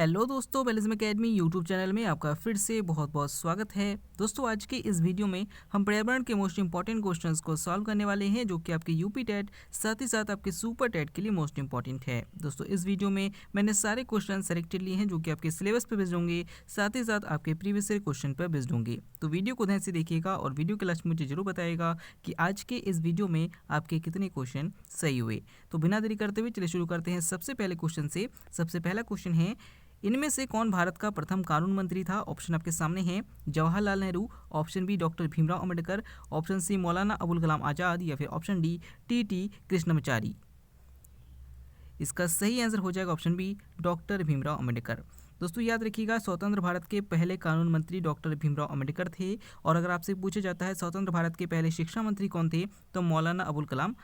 Hello दोस्तों, बेलिज्म academy YouTube channel में आपका फिर से बहुत बहुत स्वागत है। दोस्तों, आज के इस वीडियो में हम पर्यावरण के मोस्ट इंपॉर्टेंट क्वेश्चंस को सॉल्व करने वाले हैं, जो कि आपके यूपी टेट साथ ही साथ आपके सुपर टेट के लिए मोस्ट इंपॉर्टेंट है। दोस्तों, इस वीडियो में मैंने सारे क्वेश्चन सेलेक्टेड लिए हैं जो कि आपके सिलेबस पर बेस्ड होंगे, साथ ही साथ आपके प्रीवियस ईयर क्वेश्चन पर बेस्ड होंगे। तो वीडियो को ध्यान से देखिएगा और वीडियो के लास्ट में मुझे जरूर बताइएगा कि आज के इस वीडियो में आपके कितने क्वेश्चन सही हुए। तो बिना देरी करते हुए चलिए शुरू करते हैं सबसे पहले क्वेश्चन से। सबसे पहला क्वेश्चन है, इनमें से कौन भारत का प्रथम कानून मंत्री था? ऑप्शन आपके सामने हैं, Jawaharlal Nehru, option B doctor Bhimrao Ambedkar, option C Maulana Abul Kalam Azad या फिर ऑप्शन डी टी कृष्णमाचारी। इसका सही आंसर हो जाएगा option B doctor Bhimrao Ambedkar. दोस्तों, याद रखिएगा, स्वतंत्र भारत के पहले कानून मंत्री डॉक्टर भीमराव अंबेडकर थे। और अगर आपसे पूछा जाता है स्वतंत्र भारत के पहले शिक्षा मंत्री कौन थे, तो मौलाना अबुल कलाम।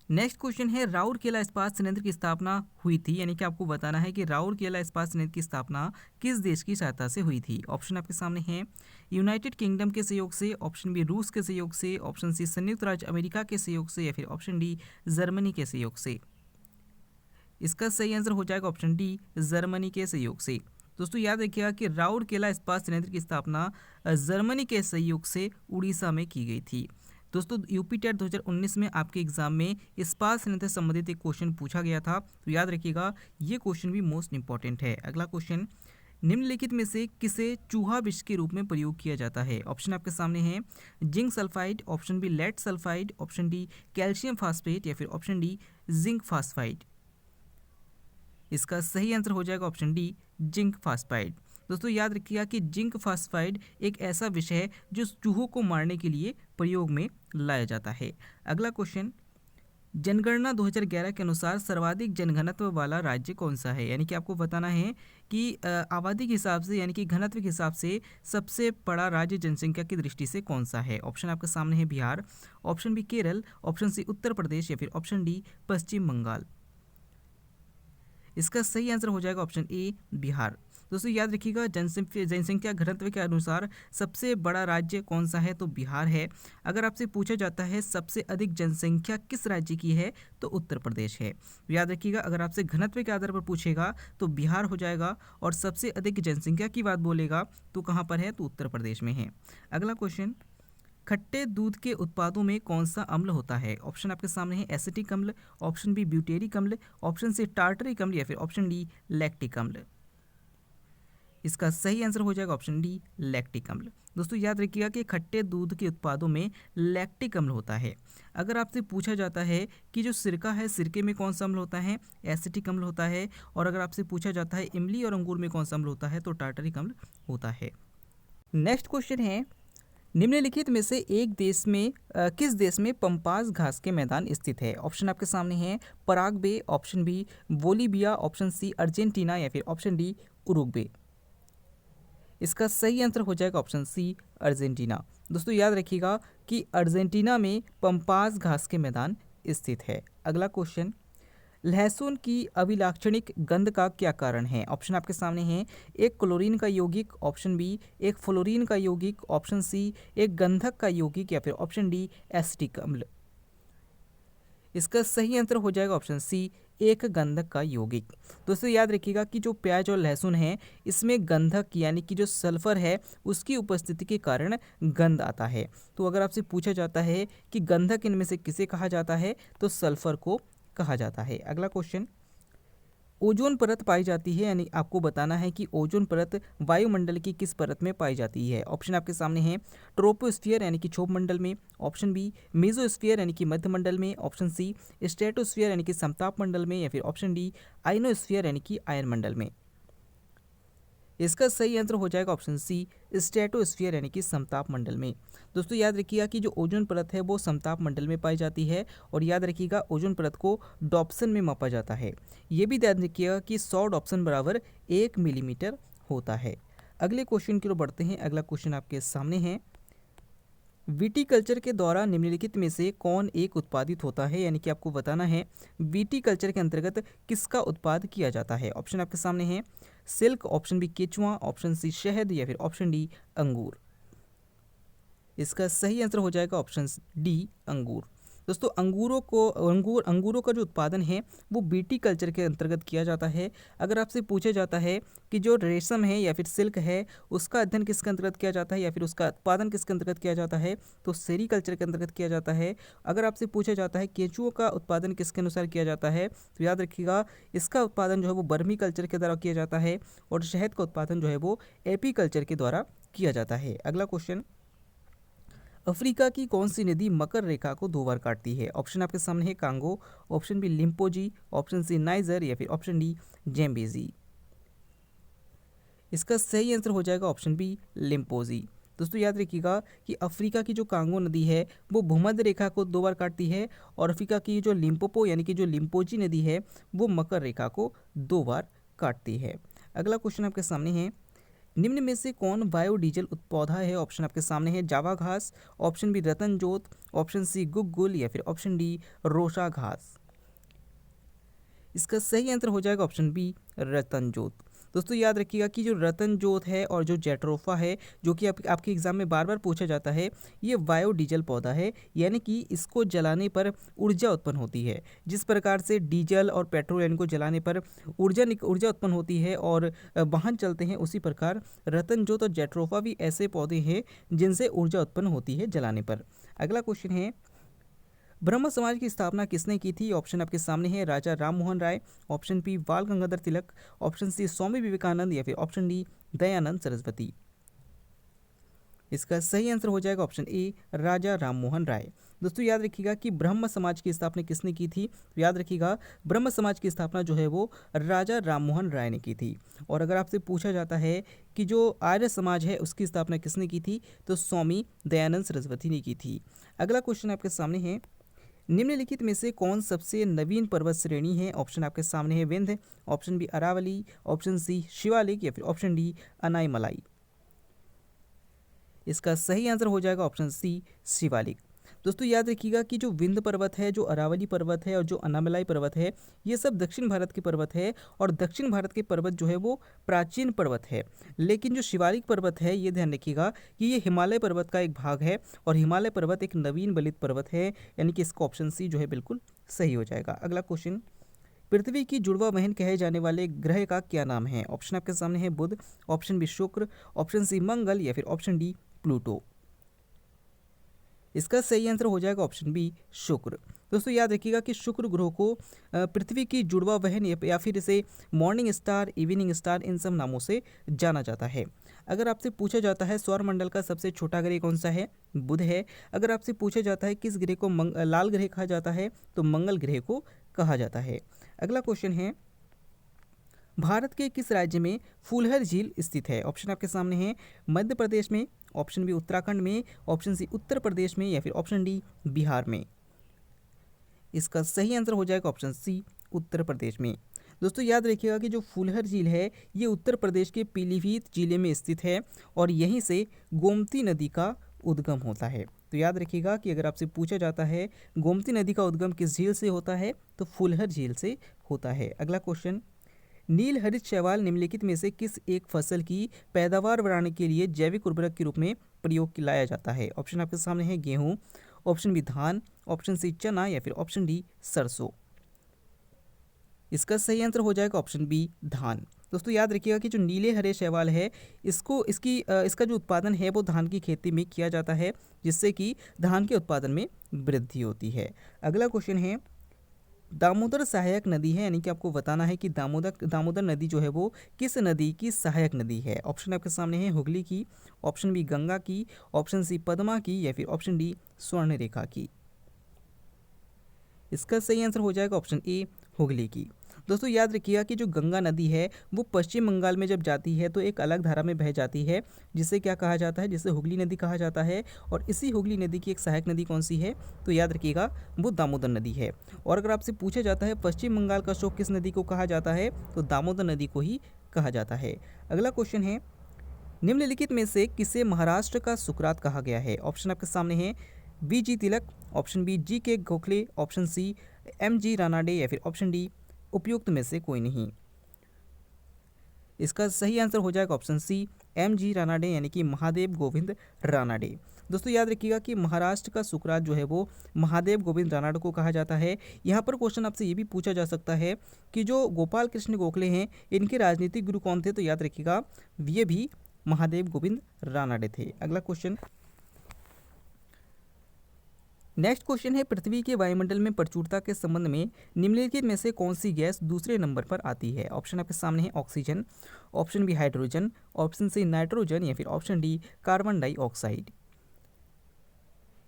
नेक्स्ट क्वेश्चन है, राउरकेला इस्पात संयंत्र की स्थापना हुई थी, यानी कि आपको बताना है कि राउरकेला इस्पात संयंत्र की स्थापना किस देश की सहायता से हुई थी। ऑप्शन आपके सामने हैं, यूनाइटेड किंगडम के सहयोग से, ऑप्शन बी रूस के सहयोग से, ऑप्शन सी संयुक्त राज्य अमेरिका के सहयोग से या फिर ऑप्शन डी जर्मनी के सहयोग से। इसका सही आंसर हो जाएगा ऑप्शन डी जर्मनी के सहयोग से। दोस्तों, याद रखिएगा कि राउरकेला इस्पात संयंत्र की स्थापना जर्मनी के सहयोग से उड़ीसा में की गई थी। दोस्तों, यूपी टेट 2019 में आपके एग्जाम में इस्पात संयंत्र से संबंधित एक क्वेश्चन पूछा गया था, तो याद रखिएगा ये क्वेश्चन भी मोस्ट इंपॉर्टेंट है। अगला क्वेश्चन, निम्नलिखित में से किसे चूहा विष के रूप में प्रयोग किया जाता है? ऑप्शन आपके सामने हैं, zinc sulphide, option B lead sulphide, option D calcium phosphate या फिर ऑप्शन डी जिंक फास्फाइड। इसका सही आंसर हो जाएगा ऑप्शन डी जिंक फास्फाइड। दोस्तों, याद रखिएगा कि जिंक फास्फाइड एक ऐसा विषय है जो चूहों को मारने के लिए प्रयोग में लाया जाता है। अगला क्वेश्चन, जनगणना 2011 के अनुसार सर्वाधिक जनघनत्व वाला राज्य कौन सा है? यानी कि आपको बताना है कि आबादी के हिसाब से, यानी कि घनत्व के हिसाब से सबसे बड़ा राज्य जनसंख्या की दृष्टि से कौन सा है? ऑप्शन आपके सामने है, Bihar, option B Kerala, option C Uttar Pradesh या फिर ऑप्शन डी पश्चिम बंगाल। इसका सही आंसर हो जाएगा ऑप्शन ए बिहार। दोस्तों, याद रखिएगा, जनसंख्या घनत्व के अनुसार सबसे बड़ा राज्य कौन सा है, तो बिहार है। अगर आपसे पूछा जाता है सबसे अधिक जनसंख्या किस राज्य की है, तो उत्तर प्रदेश है। याद रखिएगा, अगर आपसे घनत्व के आधार पर पूछेगा तो बिहार हो जाएगा, और सबसे अधिक जनसंख्या की बात बोलेगा तो कहाँ पर है, तो उत्तर प्रदेश में है। अगला क्वेश्चन, खट्टे दूध के उत्पादों में कौन सा अम्ल होता है? ऑप्शन आपके सामने है, एसिटिक अम्ल, ऑप्शन बी ब्यूटेरिक अम्ल, ऑप्शन सी टार्टरिक अम्ल या फिर ऑप्शन डी लैक्टिक अम्ल। इसका सही आंसर हो जाएगा ऑप्शन डी लैक्टिक अम्ल। दोस्तों, याद रखिएगा कि खट्टे दूध के उत्पादों में लैक्टिक अम्ल होता है। अगर आपसे पूछा जाता है कि जो सिरका है, सिरके में कौन सा अम्ल होता है, एसिटिक अम्ल होता है। और अगर आपसे पूछा जाता है इमली और अंगूर में कौन सा अम्ल होता है, तो टार्टरिक अम्ल होता है। नेक्स्ट क्वेश्चन है, निम्नलिखित में से एक देश में किस देश में पंपास घास के मैदान स्थित है? ऑप्शन आपके सामने हैं, Paraguay, option B Bolivia, option C Argentina या फिर ऑप्शन डी उरुग्वे। इसका सही आंसर हो जाएगा ऑप्शन सी अर्जेंटीना। दोस्तों, याद रखिएगा कि अर्जेंटीना में पंपास घास के मैदान स्थित है। अगला क्वेश्चन, लहसुन की अभिलाक्षणिक गंध का क्या कारण है? ऑप्शन आपके सामने हैं, एक क्लोरीन का यौगिक, ऑप्शन बी एक फ्लोरीन का यौगिक, ऑप्शन सी एक गंधक का यौगिक या फिर ऑप्शन डी एसिटिक अम्ल। इसका सही आंसर हो जाएगा ऑप्शन सी एक गंधक का यौगिक। दोस्तों, याद रखिएगा कि जो प्याज और लहसुन है, इसमें गंधक यानी कि जो सल्फर है उसकी उपस्थिति के कारण गंध आता है। तो अगर आपसे पूछा जाता है कि गंधक इनमें से किसे कहा जाता है, तो सल्फर को कहा जाता है। अगला क्वेश्चन, ओजोन परत पाई जाती है, यानी आपको बताना है कि ओजोन परत वायुमंडल की किस परत में पाई जाती है। ऑप्शन आपके सामने हैं, ट्रोपोस्फियर यानी कि क्षोभ मंडल में, ऑप्शन बी मेसोस्फियर यानी कि मध्य मंडल में, ऑप्शन सी स्ट्रेटोस्फियर यानी कि समताप मंडल में या फिर ऑप्शन डी आयनोस्फियर यानी कि आयन मंडल में। इसका सही आंसर हो जाएगा ऑप्शन सी स्ट्रेटोस्फियर यानी कि समताप मंडल में। दोस्तों, याद रखिएगा कि जो ओजोन परत है वो समताप मंडल में पाई जाती है। और याद रखिएगा, ओजोन परत को डॉप्सन में मापा जाता है। ये भी ध्यान रखिएगा कि 100 डॉप्सन बराबर 1 मिलीमीटर होता है। अगले क्वेश्चन की ओर बढ़ते हैं। अगला क्वेश्चन आपके सामने है, विटीकल्चर के द्वारा निम्नलिखित में से कौन एक उत्पादित होता है? यानी कि आपको बताना है विटीकल्चर के अंतर्गत किसका उत्पाद किया जाता है। ऑप्शन आपके सामने हैं, सिल्क, ऑप्शन बी केचुआ, ऑप्शन सी शहद या फिर ऑप्शन डी अंगूर। इसका सही आंसर हो जाएगा ऑप्शन डी अंगूर। दोस्तों अंगूरों का जो उत्पादन है वो बीटी कल्चर के अंतर्गत किया जाता है। अगर आपसे पूछा जाता है कि जो रेशम है या फिर सिल्क है उसका अध्ययन किसके अंतर्गत किया जाता है या फिर उसका उत्पादन किसके अंतर्गत किया जाता है, तो सेरीकल्चर के अंतर्गत किया जाता है। अगर आपसे पूछा जाता है केंचुओं का उत्पादन किसके अनुसार किया जाता है, तो याद रखिएगा इसका उत्पादन जो है वो बर्मी कल्चर के द्वारा किया जाता है और शहद का उत्पादन जो है वो एपी कल्चर के द्वारा किया जाता है। अगला क्वेश्चन, अफ्रीका की कौन सी नदी मकर रेखा को 2 बार काटती है? ऑप्शन आपके सामने है Congo, option B Limpopo, option C Niger या फिर ऑप्शन डी जेम्बेजी। इसका सही आंसर हो जाएगा ऑप्शन बी लिम्पोजी। दोस्तों याद रखिएगा कि अफ्रीका की जो कांगो नदी है वो भूमध्य रेखा को 2 बार काटती है और अफ्रीका की जो लिम्पोपो यानी कि जो लिम्पोजी नदी है वो मकर रेखा को 2 बार काटती है। अगला क्वेश्चन आपके सामने है, निम्न में से कौन बायोडीजल उत्पौधा है? ऑप्शन आपके सामने है जावा घास, ऑप्शन बी रतन जोत, ऑप्शन सी गुग्गुल या फिर ऑप्शन डी रोशा घास। इसका सही आंसर हो जाएगा ऑप्शन बी रतन जोत। दोस्तों याद रखिएगा कि जो रतन जोत है और जो जेट्रोफा है जो कि आपके एग्जाम में बार बार पूछा जाता है, ये बायोडीजल पौधा है, यानी कि इसको जलाने पर ऊर्जा उत्पन्न होती है। जिस प्रकार से डीजल और पेट्रोल इनको जलाने पर ऊर्जा उत्पन्न होती है और वाहन चलते हैं, उसी प्रकार रतन जोत और जेट्रोफा भी ऐसे पौधे हैं जिनसे ऊर्जा उत्पन्न होती है जलाने पर। अगला क्वेश्चन है, ब्रह्म समाज की स्थापना किसने की थी? ऑप्शन आपके सामने है राजा राम मोहन राय, ऑप्शन बी बाल गंगाधर तिलक, ऑप्शन सी स्वामी विवेकानंद या फिर ऑप्शन डी दयानंद सरस्वती। इसका सही आंसर हो जाएगा ऑप्शन ए राजा राम मोहन राय। दोस्तों याद रखिएगा कि ब्रह्म समाज की स्थापना किसने की थी, तो याद रखिएगा ब्रह्म समाज की स्थापना जो है वो राजा राम मोहन राय ने की थी। और अगर आपसे पूछा जाता है कि जो आर्य समाज है उसकी स्थापना किसने की थी, तो स्वामी दयानंद सरस्वती ने की थी। अगला क्वेश्चन आपके सामने है, निम्नलिखित में से कौन सबसे नवीन पर्वत श्रेणी है? ऑप्शन आपके सामने है Vindhya, option B Aravalli, option C Shivalik या फिर ऑप्शन डी अनाईमलाई। इसका सही आंसर हो जाएगा ऑप्शन सी शिवालिक। दोस्तों याद रखिएगा कि जो विंध्य पर्वत है, जो अरावली पर्वत है और जो अनामलाई पर्वत है, ये सब दक्षिण भारत के पर्वत है और दक्षिण भारत के पर्वत जो है वो प्राचीन पर्वत है। लेकिन जो शिवालिक पर्वत है, ये ध्यान रखिएगा कि ये हिमालय पर्वत का एक भाग है और हिमालय पर्वत एक नवीन बलित पर्वत है, यानी कि इसका ऑप्शन सी जो है बिल्कुल सही हो जाएगा। अगला क्वेश्चन, पृथ्वी की जुड़वा बहन कहे जाने वाले ग्रह का क्या नाम है? ऑप्शन आपके सामने है बुध, ऑप्शन बी शुक्र, ऑप्शन सी मंगल या फिर ऑप्शन डी प्लूटो। इसका सही आंसर हो जाएगा ऑप्शन बी शुक्र। दोस्तों याद रखिएगा कि शुक्र ग्रह को पृथ्वी की जुड़वा बहन या फिर इसे मॉर्निंग स्टार, इवनिंग स्टार, इन सब नामों से जाना जाता है। अगर आपसे पूछा जाता है सौरमंडल का सबसे छोटा ग्रह कौन सा है, बुध है। अगर आपसे पूछा जाता है किस ग्रह को लाल ग्रह कहा जाता है, तो मंगल ग्रह को कहा जाता है। अगला क्वेश्चन है, भारत के किस राज्य में फूलहर झील स्थित है? ऑप्शन आपके सामने है मध्य प्रदेश में, ऑप्शन बी उत्तराखंड में, ऑप्शन सी उत्तर प्रदेश में या फिर ऑप्शन डी बिहार में। इसका सही आंसर हो जाएगा ऑप्शन सी उत्तर प्रदेश में। दोस्तों याद रखिएगा कि जो फूलहर झील है ये उत्तर प्रदेश के पीलीभीत जिले में स्थित है और यहीं से गोमती नदी का उद्गम होता है। तो याद रखिएगा कि अगर आपसे पूछा जाता है गोमती नदी का उद्गम किस झील से होता है, तो फूलहर झील से होता है। अगला क्वेश्चन, नील हरित शैवाल निम्नलिखित में से किस एक फसल की पैदावार बढ़ाने के लिए जैविक उर्वरक के रूप में प्रयोग लाया जाता है? ऑप्शन आपके सामने है गेहूं, ऑप्शन बी धान, ऑप्शन सी चना या फिर ऑप्शन डी सरसों। इसका सही आंसर हो जाएगा ऑप्शन बी धान। दोस्तों याद रखिएगा कि जो नीले हरे शैवाल है इसका जो उत्पादन है वो धान की खेती में किया जाता है, जिससे कि धान के उत्पादन में वृद्धि होती है। अगला क्वेश्चन है, दामोदर सहायक नदी है, यानी कि आपको बताना है कि दामोदर नदी जो है वो किस नदी की सहायक नदी है। ऑप्शन आपके सामने है हुगली की, ऑप्शन बी गंगा की, ऑप्शन सी पद्मा की या फिर ऑप्शन डी स्वर्णरेखा की। इसका सही आंसर हो जाएगा ऑप्शन ए हुगली की। दोस्तों याद रखिएगा कि जो गंगा नदी है वो पश्चिम बंगाल में जब जाती है तो एक अलग धारा में बह जाती है, जिसे क्या कहा जाता है, जिसे हुगली नदी कहा जाता है। और इसी हुगली नदी की एक सहायक नदी कौन सी है, तो याद रखिएगा वो दामोदर नदी है। और अगर आपसे पूछा जाता है पश्चिम बंगाल का शोक किस नदी को कहा जाता है, तो दामोदर नदी को ही कहा जाता है। अगला क्वेश्चन है, निम्नलिखित में से किसे महाराष्ट्र का सुकरात कहा गया है? ऑप्शन आपके सामने है B G Tilak, option B G K Gokhale, option C M G Ranade या फिर ऑप्शन डी उपयुक्त में से कोई नहीं। इसका सही आंसर हो जाएगा option C M G Ranade, यानी कि महादेव गोविंद रानाडे। दोस्तों याद रखिएगा कि महाराष्ट्र का सुकरात जो है वो महादेव गोविंद रानाडे को कहा जाता है। यहाँ पर क्वेश्चन आपसे ये भी पूछा जा सकता है कि जो गोपाल कृष्ण गोखले हैं इनके राजनीतिक गुरु कौन थे, तो याद रखिएगा ये भी महादेव गोविंद रानाडे थे। अगला क्वेश्चन, नेक्स्ट क्वेश्चन है, पृथ्वी के वायुमंडल में प्रचुरता के संबंध में निम्नलिखित में से कौन सी गैस दूसरे नंबर पर आती है। ऑप्शन आपके सामने है oxygen, option B hydrogen, option C nitrogen या फिर ऑप्शन डी कार्बन डाइऑक्साइड।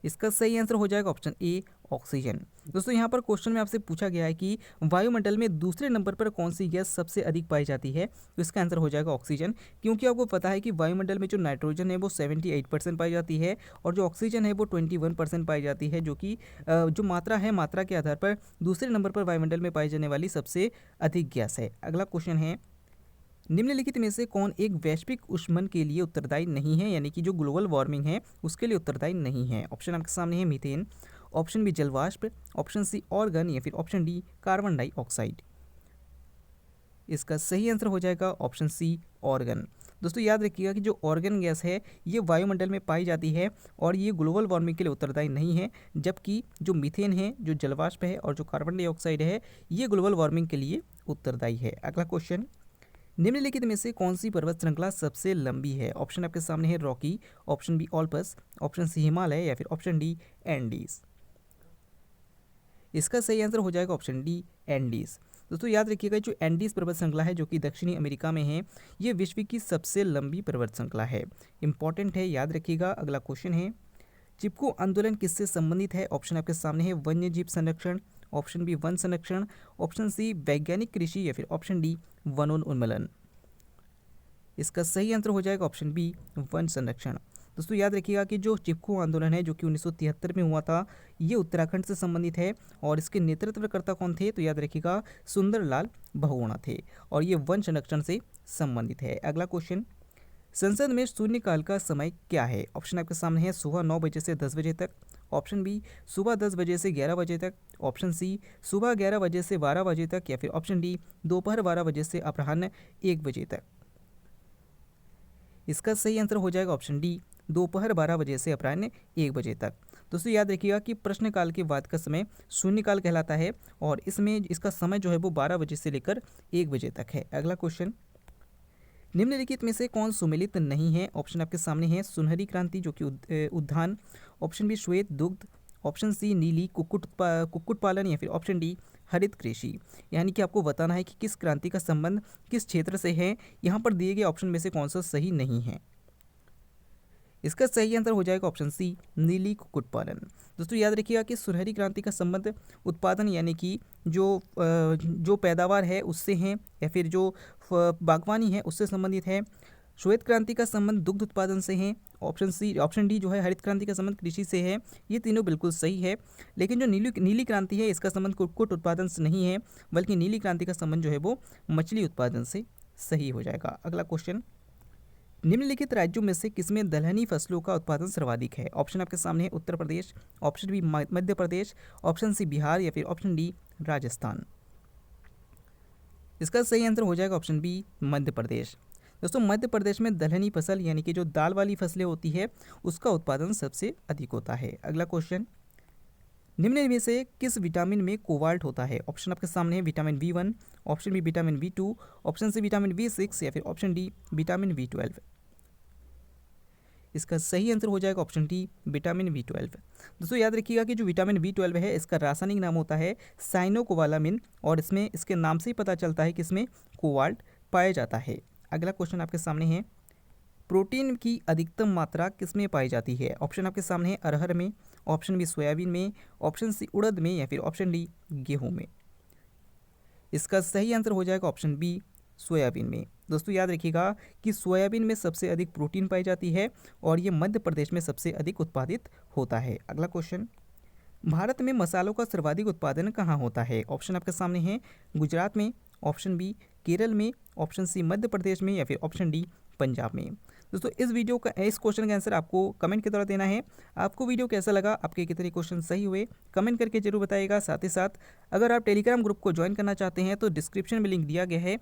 इसका सही आंसर हो जाएगा ऑप्शन ए ऑक्सीजन। दोस्तों यहाँ पर क्वेश्चन में आपसे पूछा गया है कि वायुमंडल में दूसरे नंबर पर कौन सी गैस सबसे अधिक पाई जाती है, तो इसका आंसर हो जाएगा ऑक्सीजन। क्योंकि आपको पता है कि वायुमंडल में जो नाइट्रोजन है वो 78% पाई जाती है और जो ऑक्सीजन है वो 21% पाई जाती है, जो कि जो मात्रा है, मात्रा के आधार पर दूसरे नंबर पर वायुमंडल में पाई जाने वाली सबसे अधिक गैस है। अगला क्वेश्चन है, निम्नलिखित में से कौन एक वैश्विक ऊष्मन के लिए उत्तरदायी नहीं है, यानी कि जो ग्लोबल वार्मिंग है उसके लिए उत्तरदायी नहीं है। ऑप्शन आपके सामने है मीथेन, ऑप्शन बी जलवाष्प, ऑप्शन सी ऑर्गन या फिर ऑप्शन डी कार्बन डाइऑक्साइड। इसका सही आंसर हो जाएगा ऑप्शन सी ऑर्गन। दोस्तों याद रखिएगा कि जो ऑर्गन गैस है ये वायुमंडल में पाई जाती है और ये ग्लोबल वार्मिंग के लिए उत्तरदायी नहीं है, जबकि जो मीथेन है, जो जलवाष्प है और जो कार्बन डाइऑक्साइड है ये ग्लोबल वार्मिंग के लिए उत्तरदायी है। अगला क्वेश्चन, निम्नलिखित में से कौन सी पर्वत श्रृंखला सबसे लंबी है। ऑप्शन आपके सामने है Rocky, option B Alps, option C Himalaya या फिर ऑप्शन डी एंडीज। इसका सही आंसर हो जाएगा ऑप्शन डी एंडीज। दोस्तों याद रखिएगा जो एंडीज पर्वत श्रृंखला है जो कि दक्षिणी अमेरिका में है, ये विश्व की सबसे लंबी पर्वत श्रृंखला है। इंपॉर्टेंट है, याद रखिएगा। अगला क्वेश्चन है, चिपको आंदोलन किससे संबंधित है। ऑप्शन आपके सामने है वन्य जीव संरक्षण, ऑप्शन बी वन संरक्षण, ऑप्शन सी वैज्ञानिक कृषि या फिर ऑप्शन डी वनोन्मूलन। इसका सही आंसर हो जाएगा ऑप्शन बी वन संरक्षण। दोस्तों याद रखिएगा कि जो चिपको आंदोलन है जो कि 1973 में हुआ था, ये उत्तराखंड से संबंधित है और इसके नेतृत्वकर्ता कौन थे, तो याद रखिएगा सुंदरलाल बहुगुणा थे और ये वन संरक्षण से संबंधित है। अगला क्वेश्चन, संसद में शून्यकाल का समय क्या है। ऑप्शन आपके सामने है सुबह 9 बजे से 10 बजे तक, ऑप्शन बी सुबह 10 बजे से 11 बजे तक, ऑप्शन सी सुबह 11 बजे से 12 बजे तक या फिर ऑप्शन डी दोपहर 12 बजे से अपराह्न 1 बजे तक। इसका सही आंसर हो जाएगा ऑप्शन डी दोपहर 12 बजे से अपराह्न 1 बजे तक। दोस्तों याद रखिएगा कि प्रश्नकाल के बाद का समय शून्यकाल कहलाता है और इसमें इसका समय जो है वो 12 बजे से लेकर 1 बजे तक है। अगला क्वेश्चन, निम्नलिखित में से कौन सुमेलित नहीं है। ऑप्शन आपके सामने है सुनहरी क्रांति जो कि उद्यान, ऑप्शन बी श्वेत दुग्ध, ऑप्शन सी नीली कुक्कुट पालन या फिर ऑप्शन डी हरित कृषि। यानी कि आपको बताना है कि किस क्रांति का संबंध किस क्षेत्र से है। यहाँ पर दिए गए ऑप्शन में से कौन सा सही नहीं है। इसका सही आंसर हो जाएगा ऑप्शन सी नीली कुक्कुट पालन। दोस्तों याद रखिएगा कि सुनहरी क्रांति का संबंध उत्पादन यानी कि जो पैदावार है उससे है या फिर जो बागवानी है उससे संबंधित है। श्वेत क्रांति का संबंध दुग्ध उत्पादन से है। ऑप्शन डी जो है हरित क्रांति का संबंध कृषि से है। ये तीनों बिल्कुल सही है, लेकिन जो नीली क्रांति है इसका संबंध कुक्कुट उत्पादन से नहीं है, बल्कि नीली क्रांति का संबंध जो है वो मछली उत्पादन से सही हो जाएगा। अगला क्वेश्चन, निम्नलिखित राज्यों में से किसमें दलहनी फसलों का उत्पादन सर्वाधिक है। ऑप्शन आपके सामने है Uttar Pradesh, option B Madhya Pradesh, option C Bihar या फिर ऑप्शन डी राजस्थान। इसका सही आंसर हो जाएगा ऑप्शन बी मध्य प्रदेश। दोस्तों मध्य प्रदेश में दलहनी फसल यानी कि जो दाल वाली फसलें होती है उसका उत्पादन सबसे अधिक होता है। अगला क्वेश्चन, निम्न में से किस विटामिन में कोबाल्ट होता है। ऑप्शन आपके सामने है vitamin B1, option B vitamin B2, option C vitamin B6 या फिर ऑप्शन डी विटामिन B12। इसका सही आंसर हो जाएगा ऑप्शन डी विटामिन B12। दोस्तों याद रखिएगा कि जो विटामिन B12 है इसका रासायनिक नाम होता है साइनोकोबालामिन और इसमें इसके नाम से ही पता चलता है कि इसमें कोबाल्ट पाया जाता है। अगला क्वेश्चन आपके सामने है, प्रोटीन की अधिकतम मात्रा किसमें पाई जाती है। ऑप्शन आपके सामने है अरहर में, ऑप्शन बी सोयाबीन में, ऑप्शन सी उड़द में या फिर ऑप्शन डी गेहूं में। इसका सही आंसर हो जाएगा ऑप्शन बी सोयाबीन में। दोस्तों याद रखिएगा कि सोयाबीन में सबसे अधिक प्रोटीन पाई जाती है और ये मध्य प्रदेश में सबसे अधिक उत्पादित होता है। अगला क्वेश्चन, भारत में मसालों का सर्वाधिक उत्पादन कहाँ होता है। ऑप्शन आपके सामने है गुजरात में, ऑप्शन बी केरल में, ऑप्शन सी मध्य प्रदेश में या फिर ऑप्शन डी पंजाब में। दोस्तों इस क्वेश्चन का आंसर आपको कमेंट के द्वारा देना है। आपको वीडियो कैसा लगा, आपके कितने क्वेश्चन सही हुए, कमेंट करके जरूर बताइएगा। साथ ही साथ अगर आप टेलीग्राम ग्रुप को ज्वाइन करना चाहते हैं तो डिस्क्रिप्शन में लिंक दिया गया है।